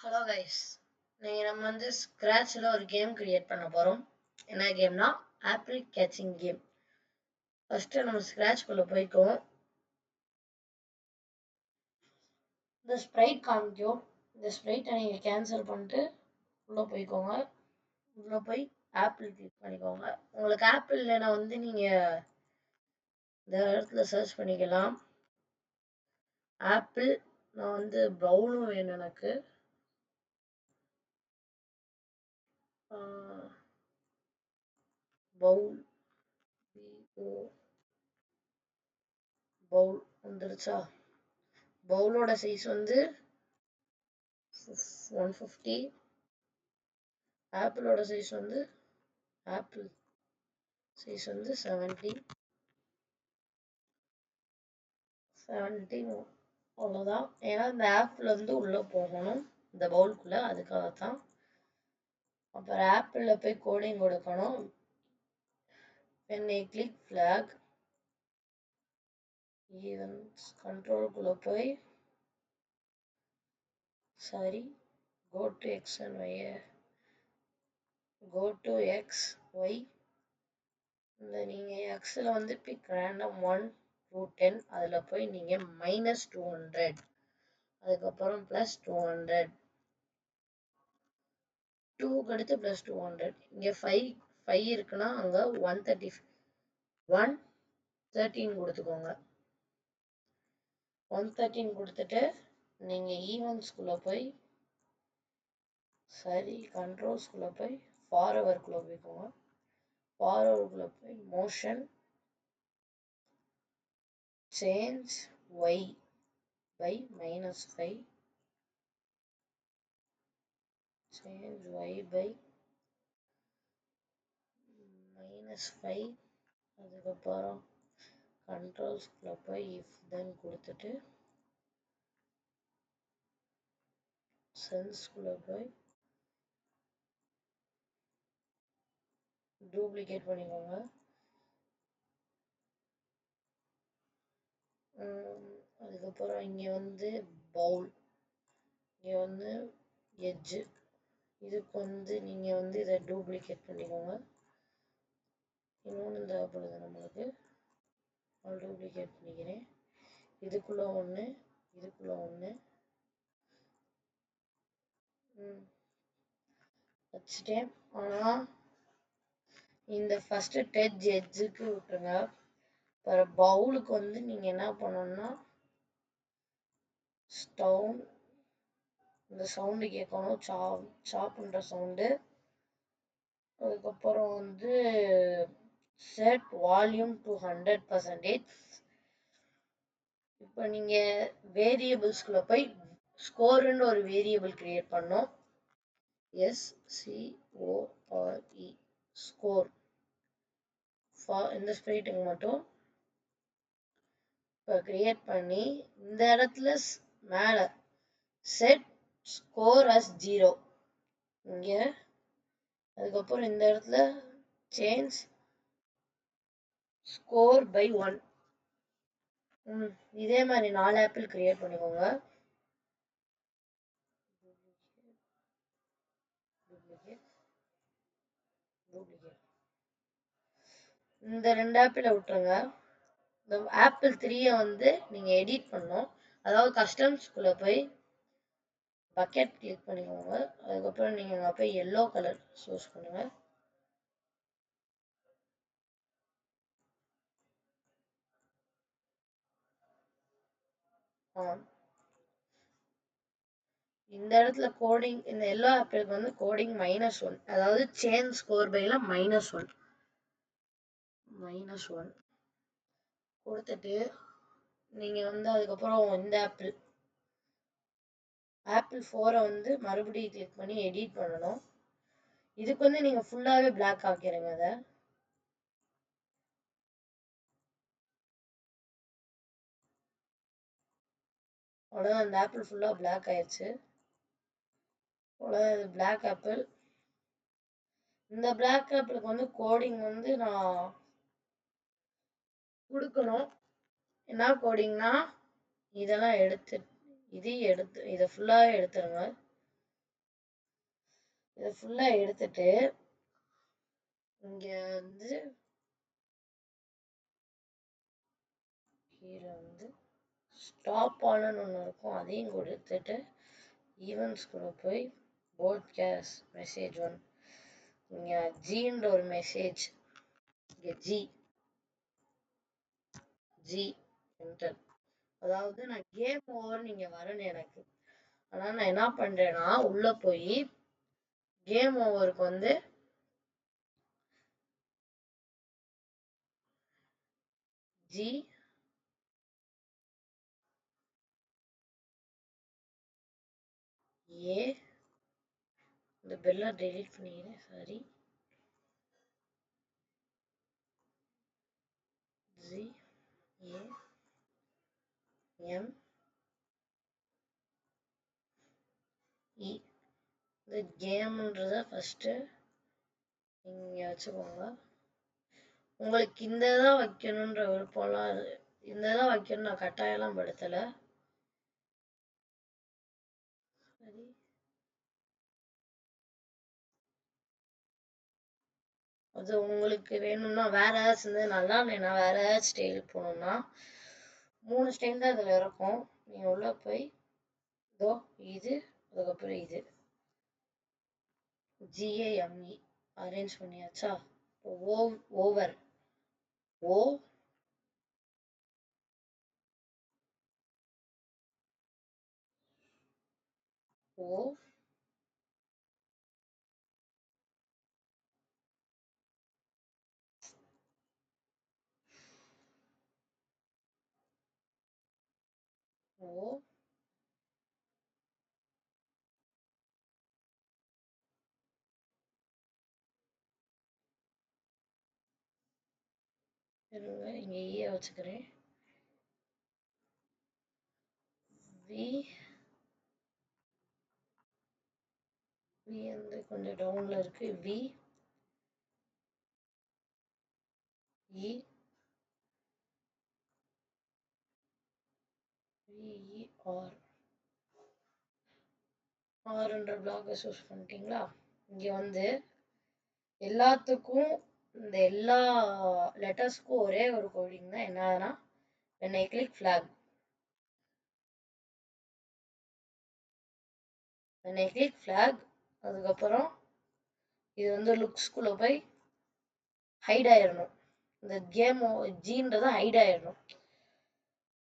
Hello guys, நம்ம வந்து ஸ்க்ராட்சில் ஒரு கேம் கிரியேட் பண்ண போகிறோம். என்ன கேம்னா ஆப்பிள் கேட்சிங் கேம். ஃபஸ்ட்டு நம்ம ஸ்க்ராட்ச்குள்ளே போய்க்குவோம். இந்த ஸ்ப்ரைட் காமிக்கும். இந்த ஸ்ப்ரைட்டை நீங்கள் கேன்சல் பண்ணிட்டு உள்ளே போய்க்கோங்க. உள்ளே போய் ஆப்பிள் கிளிக் பண்ணிக்கோங்க. உங்களுக்கு ஆப்பிள் இல்லைன்னா வந்து நீங்கள் இந்த இடத்துல சர்ச் பண்ணிக்கலாம். ஆப்பிள் நான் வந்து ப்ரௌனும் வேணும் எனக்கு. பவுல் பவுல் வந்துருச்சா? பவுலோட சைஸ் வந்து 150. ஆப்பிளோட சைஸ் வந்து ஆப்பிள் சைஸ் வந்து 70. அவ்வளோதான். ஏன்னா இந்த ஆப்பிள் வந்து உள்ளே போகணும் இந்த பவுலுக்குள்ளே, அதுக்காகத்தான். அப்புறம் ஆப்பிளில் போய் கோடிங் கொடுக்கணும். when I click flag events கண்ட்ரோலுக்குள்ளே போய் go to x and y, go to x y. இந்த நீங்கள் எக்ஸில் வந்து பிக் ரேண்டம் 1 to 10, அதில் போய் நீங்கள் -200, அதுக்கப்புறம் +200, 2க்கு அடுத்து +200. இங்கே 5 இருக்குன்னா அங்கே 113 கொடுத்துக்கோங்க. 113 கொடுத்துட்டு நீங்கள் ஈவெண்ட்ஸ்குள்ளே போய் கண்ட்ரோல்ஸ்குள்ளே போய் ஃபார்வர்டுக்குள்ளே போய்க்கோங்க. ஃபார்வர்டுக்குள்ளே போய் motion change y by -5, change y by -5. அதுக்கப்புறம் கண்ட்ரோல்ஸ்குள்ளே போய் if then கொடுத்துட்டு சென்ஸ்குள்ளே போய் டூப்ளிகேட் பண்ணிக்கோங்க. அதுக்கப்புறம் இங்கே வந்து பவுல், இங்கே வந்து எட்ஜு, இதுக்கு வந்து நீங்கள் வந்து இதை டூப்ளிகேட் பண்ணிக்கோங்க. இன்னொன்று தேவைப்படுது நம்மளுக்கு, டூப்ளிகேட் பண்ணிக்கிறேன். இதுக்குள்ளே ஒன்று, இதுக்குள்ளே ஒன்று வச்சுட்டேன். ஆனால் இந்த ஃபஸ்ட்டு டெட்ஜ் எட்ஜுக்கு விட்டுருங்க. அப்புறம் பவுலுக்கு வந்து நீங்கள் என்ன பண்ணணும்னா இந்த சவுண்டு கேட்கணும், சாப்புன்ற சவுண்டு. அதுக்கப்புறம் வந்து செட் வால்யூம் டு 100%. இப்போ நீங்கள் வேரியபிள்ஸ்குள்ளே போய் ஸ்கோருன்னு ஒரு வேரியபிள் கிரியேட் பண்ணோம். SCORE score. இந்த ஸ்ப்ரைட்டுக்கு மட்டும் இப்போ கிரியேட் பண்ணி இந்த இடத்துல மேலே செட் ஸ்கோர் as 0 இங்கே. அதுக்கப்புறம் இந்த இடத்துல சேஞ்ச் ஸ்கோர் by 1. இதே மாதிரி 4 ஆப்பிள் கிரியேட் பண்ணிக்கோங்க. இந்த 2 ஆப்பிளை விட்டுருங்க. இந்த ஆப்பிள் 3 வந்து நீங்கள் எடிட் பண்ணணும். அதாவது கஸ்டம்ஸ்குள்ளே போய் பக்கெட் கிளிக் பண்ணிக்கோங்க. அதுக்கப்புறம் நீங்கள் அங்கே போய் எல்லோ கலர் சூஸ் பண்ணுங்கள். இந்த இடத்துல கோடிங், இந்த எல்லோ ஆப்பிளுக்கு வந்து கோடிங் -1, அதாவது சேஞ்ச் ஸ்கோர் பைல -1 கொடுத்துட்டு நீங்கள் வந்து அதுக்கப்புறம் இந்த ஆப்பிள் 4 வந்து மறுபடியும் கிளிக் பண்ணி எடிட் பண்ணணும். இதுக்கு வந்து நீங்கள் ஃபுல்லாகவே பிளாக் ஆக்கிடுங்க. அதை அவ்வளோதான், அந்த ஆப்பிள் ஃபுல்லாக பிளாக் ஆயிடுச்சு. அவ்வளோதான், இது பிளாக் ஆப்பிள். இந்த பிளாக் ஆப்பிளுக்கு வந்து கோடிங் வந்து நான் கொடுக்கணும். என்ன கோடிங்னா இதெல்லாம் இதை ஃபுல்லாகவே எடுத்துருங்க. இதை ஃபுல்லா எடுத்துட்டு இங்க வந்து கீழே வந்து ஸ்டாப் ஆல்னு ஒன்று இருக்கும், அதையும் கொடுத்துட்டு ஈவெண்ட்ஸ்குள்ள போய் போட்காஸ்ட் மெசேஜ் ஒன் இங்க ஜின்ற ஒரு மெசேஜ், இங்க ஜி என்டர். அதாவது நான் கேம் ஓவர் நீங்க வரணும் எனக்கு. ஆனா நான் என்ன பண்றேன்னா உள்ள போய் கேம் ஓவருக்கு வந்து ஜி ஏ இந்த பெல்ல டெலீட் பண்ணிக்கிறேன், sorry. G A M E இந்த கேம்ன்றத ஃபர்ஸ்ட் நீங்க வச்சுக்கோங்க. உங்களுக்கு இந்த தான் வைக்கணுன்ற விருப்பம்லாம் இந்த தான் வைக்கணும் நான் கட்டாயம்லாம் படுத்தல. சரி, அது உங்களுக்கு வேணும்னா வேற ஏதாச்சும் இருந்தது நல்லா இல்லைன்னா வேற ஏதாச்சும் ஸ்டைல் போகணும்னா 3 ஸ்டைல் தான் இதுல இருக்கும். நீங்க உள்ள போய் இதோ இது, அதுக்கப்புறம் இது ஜிஏஎம்இ அரேஞ்ச் பண்ணியாச்சா. ஓவர் ஓ ஓ ஓ இருங்க இங்க ஈய வச்சுக்கிறேன். வி வி வந்து கொஞ்சம் டவுன்ல இருக்கு. வி இ விஇஆர் ஆர்ன்ற பிளாக சூஸ் பண்ணிட்டீங்களா. இங்க வந்து எல்லாத்துக்கும் இந்த எல்லா லெட்டர்ஸ்க்கும் ஒரே ஒரு கோடிங் தான். என்னன்னா when I click flag, when I click flag அதுக்கப்புறம் இது வந்து லுக்ஸ்குள்ள போய் ஹைட் ஆயிடணும். இந்த கேம் ஜீன்றதை ஹைட் ஆயிடணும்.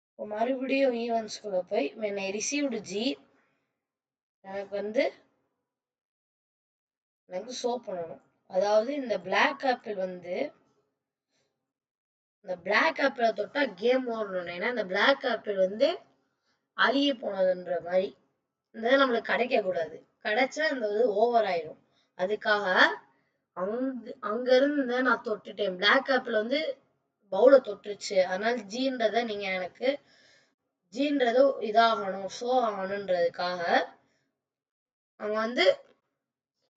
இப்போ மறுபடியும் ஈவெண்ட்ஸ்குள்ள போய் when I received G எனக்கு வந்து எனக்கு ஷோ பண்ணணும். அதாவது இந்த பிளாக் ஆப்பிள் வந்து இந்த பிளாக் ஆப்பிள் தொட்டா கேம் ஓடணும். ஏன்னா இந்த பிளாக் ஆப்பிள் வந்து அழுகி போனதுன்ற மாதிரி இந்த நம்மளுக்கு கிடைக்க கூடாது. கிடைச்சா இந்த இது ஓவர் ஆயிடும். அதுக்காக அங்க இருந்து நான் தொட்டுட்டேன். பிளாக் ஆப்பிள் வந்து பவுல தொட்டுருச்சு, அதனால ஜீன்றத நீங்க எனக்கு ஜீன்றது இதாகணும் ஷோ ஆகணுன்றதுக்காக அங்க வந்து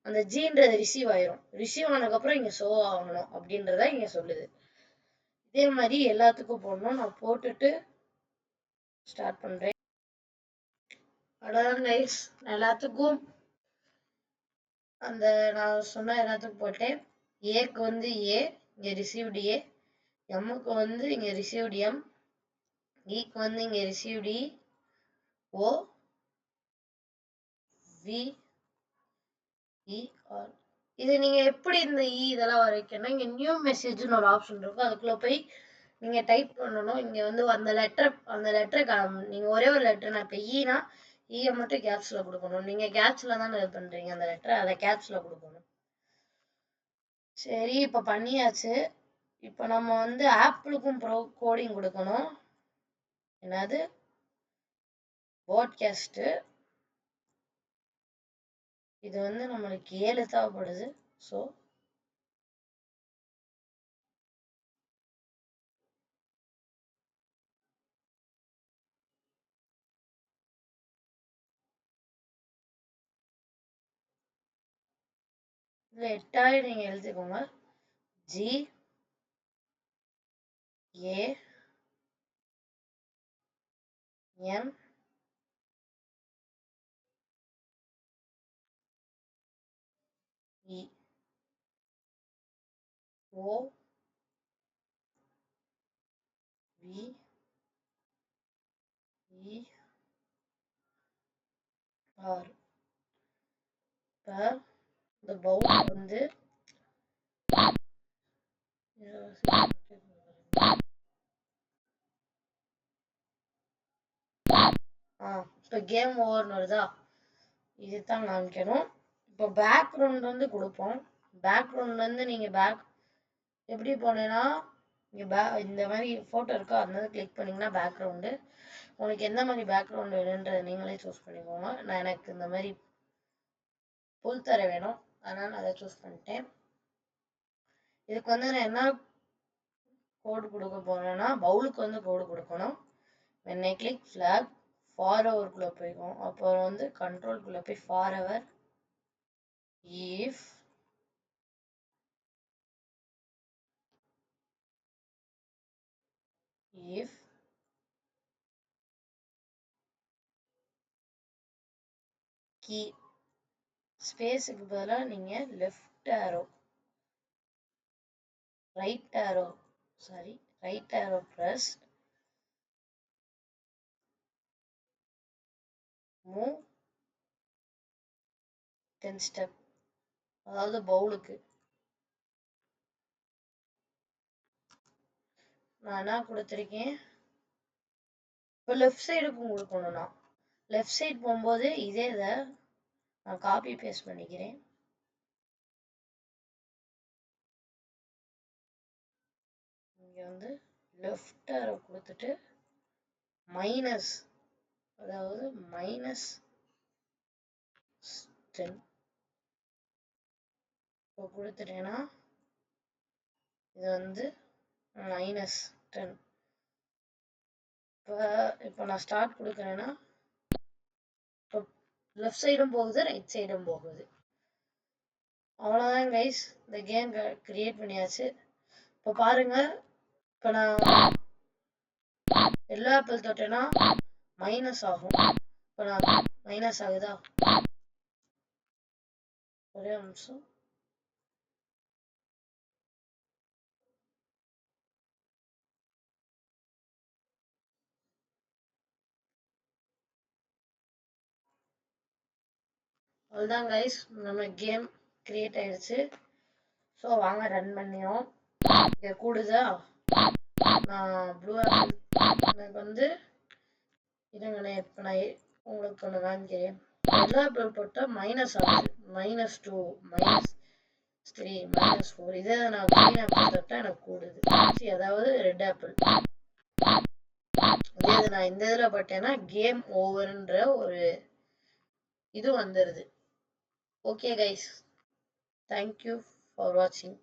அந்த ஜீன்றது ரிசீவ் ஆயிரும். ரிசீவ் ஆனதுக்கு அப்புறம் இங்க ஷோ ஆகணும் அப்படின்றத இங்க சொல்லுது. இதே மாதிரி எல்லாத்துக்கும் போடணும். நான் போட்டுட்டு ஸ்டார்ட் பண்றேன். அவ்வளவுதான் கைஸ், எல்லாத்துக்கும் அந்த நான் சொன்ன எல்லாத்துக்கும் போட்டேன். ஏக்கு வந்து ஏ இங்க ரிசீவ்டு ஏ, எம்முக்கு வந்து இங்க ரிசீவ்டு எம், ஈக்கு வந்து இங்க ரிசீவ்டு இ, ஓ வி இ ஆர். இது நீங்க எப்படி இந்த இ இதெல்லாம் வரைக்கணும், இங்க நியூ மெசேஜ்னு ஒரு ஆப்ஷன் இருக்கும். அதுக்குள்ள போய் நீங்க டைப் பண்ணணும். இங்க வந்து அந்த லெட்டர் நீங்க ஒரே ஒரு லெட்டர், நான் இப்ப ஈனா ஈய மட்டும் கேப்ஸ்ல கொடுக்கணும். நீங்க கேப்ஸ்ல தானே இது பண்றீங்க அந்த லெட்டர், அதை கேப்ஸ்ல கொடுக்கணும். சரி, இப்ப பண்ணியாச்சு. இப்ப நம்ம வந்து ஆப்பிளுக்கும் ப்ரோ கோடிங் கொடுக்கணும். என்னது பாட்காஸ்ட், இது வந்து நம்மளுக்கு 7 தேவைப்படுது. ஸோ இதுல 8 நீங்க எழுதிக்கோங்க. G A M E O V E R. இப்போ இந்த பவுல் வந்து இப்போ கேம் ஓவர்னு வருதா, இதுதான் காமிக்கணும். இப்போ பேக்ரவுண்ட் வந்து கொடுப்போம். பேக்ரவுண்ட் வந்து நீங்கள் எப்படி போனேன்னா இந்த மாதிரி ஃபோட்டோ இருக்கோ அதனால கிளிக் பண்ணிங்கன்னா பேக்ரவுண்டு உங்களுக்கு எந்த மாதிரி பேக்ரவுண்ட் வேணுன்றதை நீங்களே சூஸ் பண்ணிக்கோங்க. நான் எனக்கு இந்த மாதிரி புல் தர வேணும், அதனால் நான் அதை சூஸ் பண்ணிட்டேன். இதுக்கு வந்து நான் என்ன கோடு கொடுக்க போறேன்னா பவுலுக்கு வந்து கோடு கொடுக்கணும். when I click flag ஃபார்எவர்க்குள்ளே போய்க்கும். அப்புறம் வந்து கண்ட்ரோல்குள்ளே போய் ஃபார்எவர் if கீ ஸ்பேஸுக்கு பதிலாக நீங்கள் left arrow right arrow press move 10 step, அதாவது பவுலுக்கு நான் என்ன கொடுத்துருக்கேன். இப்போ லெஃப்ட் சைடுக்கும் கொடுக்கணும்னா லெஃப்ட் சைடு போகும்போது இதை நான் காப்பி பேஸ்ட் பண்ணிக்கிறேன். இங்கே வந்து லெஃப்ட் ஆரோ கொடுத்துட்டு மைனஸ், அதாவது -10 இப்போ கொடுத்துட்டேன்னா இது வந்து -10. இப்போ நான் ஸ்டார்ட் கொடுக்குறேன்னா இப்போ லெஃப்ட் சைடும் போகுது ரைட் சைடும் போகுது. அவ்வளோதான் கைஸ், இந்த கேம் கிரியேட் பண்ணியாச்சு. இப்போ பாருங்க, இப்போ நான் எல்லோ ஆப்பிள் தொட்டேன்னா மைனஸ் ஆகும். இப்போ நான் மைனஸ் ஆகுதா, ஒரே நிமிஷம். அவ்வளோதான் கைஸ், நம்ம கேம் கிரியேட் ஆயிடுச்சு. ஸோ வாங்க ரன் பண்ணியோம். இங்கே கூடுதா, நான் ப்ளூ ஆப்பிள் எனக்கு வந்து இருங்கண்ணே, இப்போ நான் உங்களுக்கு ஒன்று காமிக்கிறேன். எல்லோ ஆப்பிள் போட்டால் மைனஸ் ஆகுது, -2 -3 -4. இதே நான் க்ரீன் ஆப்பிள் தொட்டால் எனக்கு கூடுது, அதாவது ரெட் ஆப்பிள். இதே நான் இந்த இதில் போட்டேன்னா கேம் ஓவர்ன்ற ஒரு இது வந்துடுது. ஓகே கைஸ், தேங்க்யூ ஃபார் வாட்சிங்.